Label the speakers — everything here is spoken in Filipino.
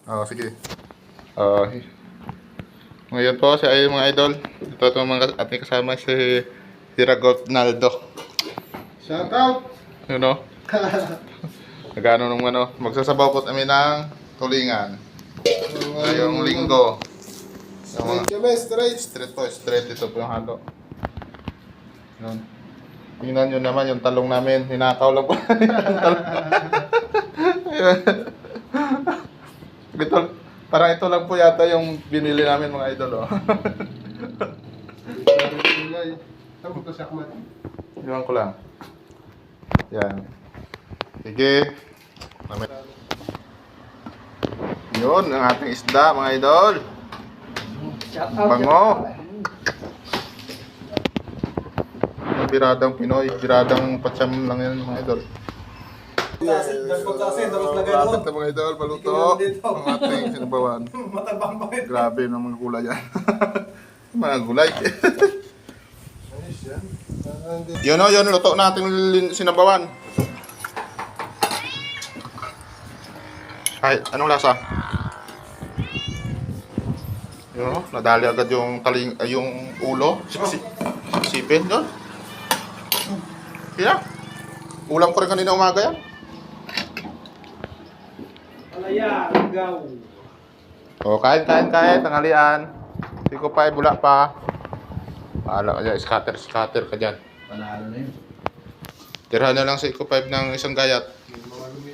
Speaker 1: Oh, sige. Oh, ngayon po si ay mga idol. Ito itong mga ating kasama si Ragonaldo.
Speaker 2: Shout out!
Speaker 1: You know? Nagano nung ano, magsasabaw po kami ng tulingan. Ngayong linggo.
Speaker 2: Straight kami, straight.
Speaker 1: Straight ito po yung halo. Yun. Tingnan nyo naman yung talong namin. Hinakaw lang po. ito, parang ito lang po yata yung binili namin mga idol. Oh.
Speaker 2: Tapos ko siya kumat.
Speaker 1: Iwan ko lang. Yan. Sige. Yun, ang ating isda mga idol. Bango. Biradang Pinoy, biradang patsam lang yan mga idol. Lapit na mga idol, paluto. Ang ating sinabawan. Grabe ng mga gulay yan. Mga gulay. Yun o, yun, luto natin sinabawan. Ay, anong lasa? Yun o, nadali agad yung taling, yung ulo. Sipin doon. Kaya, ulam ko rin kanina umaga yan.
Speaker 2: Alaya, gaw.
Speaker 1: O, kain, tanghalian. Hindi ko pa, bula pa. Paala ka dyan, scatter ka dyan.
Speaker 2: Panalo na yun.
Speaker 1: Tira na lang sa Eco 5 ng isang gayat.
Speaker 2: Mga lumi